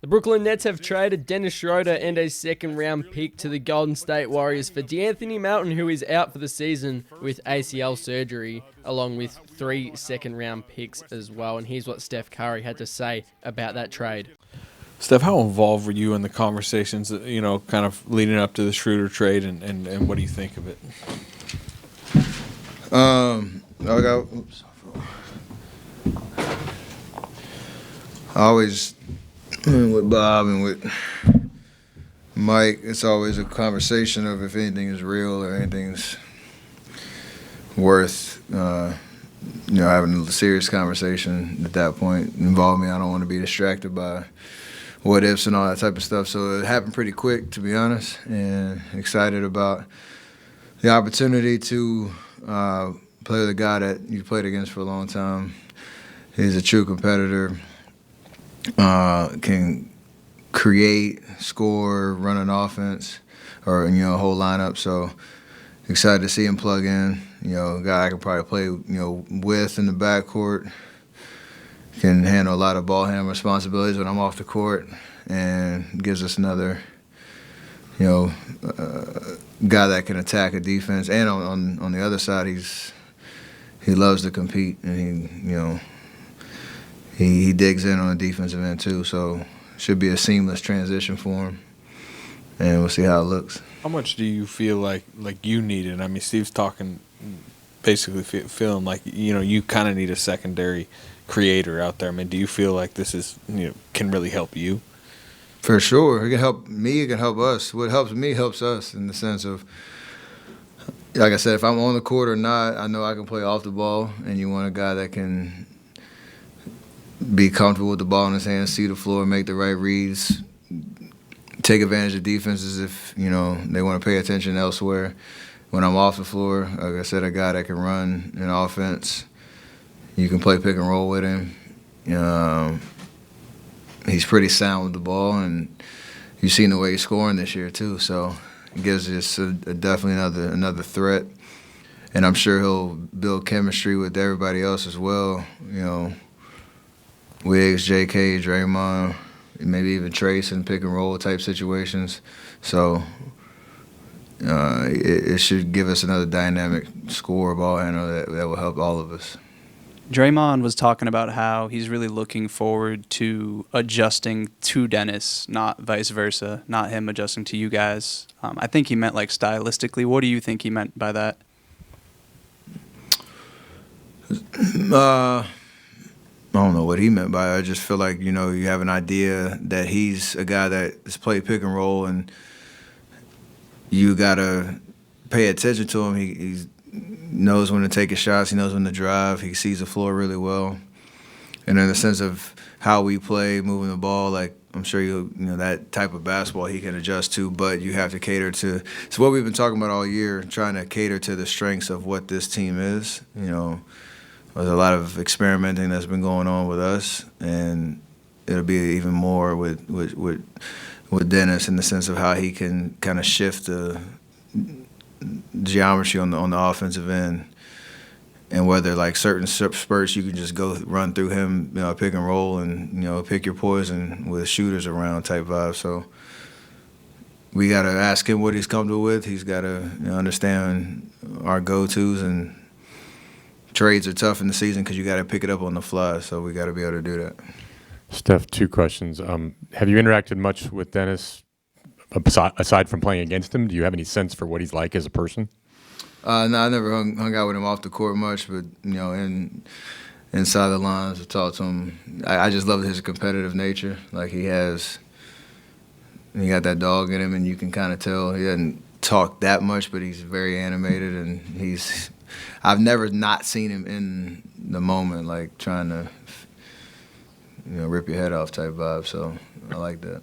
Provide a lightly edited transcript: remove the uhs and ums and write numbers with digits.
The Brooklyn Nets have traded Dennis Schroder and a second-round pick to the Golden State Warriors for DeAnthony Melton, who is out for the season with ACL surgery, along with 3 second-round picks as well. And here's what Steph Curry had to say about that trade. Steph, how involved were you in the conversations, kind of leading up to the Schroeder trade, and what do you think of it? I always, with Bob and with Mike, it's always a conversation of if anything is real or anything's worth, having a serious conversation at that point. Involve me. I don't want to be distracted by what ifs and all that type of stuff. So it happened pretty quick, to be honest, and excited about the opportunity to play with a guy that you played against for a long time. He's a true competitor, can create, score, run an offense, or a whole lineup. So excited to see him plug in. A guy I could probably play with in the backcourt. Can handle a lot of ball handling responsibilities when I'm off the court, and gives us another guy that can attack a defense. And on the other side, he loves to compete, and he digs in on the defensive end too. So should be a seamless transition for him, and we'll see how it looks. How much do you feel like you need it? I mean, Steve's talking, basically feeling like you kind of need a secondary creator out there. I mean, do you feel like this is can really help you? For sure, it can help me. It can help us. What helps me helps us in the sense of, like I said, if I'm on the court or not, I know I can play off the ball, and you want a guy that can be comfortable with the ball in his hands, see the floor, make the right reads, take advantage of defenses if they want to pay attention elsewhere. When I'm off the floor, like I said, a guy that can run an offense. You can play pick and roll with him. He's pretty sound with the ball, and you've seen the way he's scoring this year too. So it gives us definitely another threat, and I'm sure he'll build chemistry with everybody else as well. Wiggs, J.K., Draymond, maybe even Trace in pick and roll type situations. So it should give us another dynamic scorer, ball handler that will help all of us. Draymond was talking about how he's really looking forward to adjusting to Dennis, not vice versa, not him adjusting to you guys. I think he meant like stylistically. What do you think he meant by that? I don't know what he meant by it. I just feel like, you have an idea that he's a guy that has played pick and roll, and you got to pay attention to him. He knows when to take his shots. He knows when to drive. He sees the floor really well. And in the sense of how we play, moving the ball, like I'm sure that type of basketball he can adjust to, but you have to cater to. It's what we've been talking about all year, trying to cater to the strengths of what this team is. There's a lot of experimenting that's been going on with us, and it'll be even more with Dennis in the sense of how he can kind of shift the geometry on the offensive end, and whether like certain spurts you can just go run through him, pick and roll, and pick your poison with shooters around type vibe. So we got to ask him what he's comfortable with. He's got to understand our go-tos, and trades are tough in the season because you got to pick it up on the fly. So we got to be able to do that. Steph, 2 questions. Have you interacted much with Dennis aside from playing against him? Do you have any sense for what he's like as a person? No, I never hung out with him off the court much, but inside the lines, I talked to him. I just love his competitive nature. Like he got that dog in him, and you can kind of tell he doesn't talk that much, but he's very animated, and I've never not seen him in the moment, like trying to rip your head off type vibe. So I like that.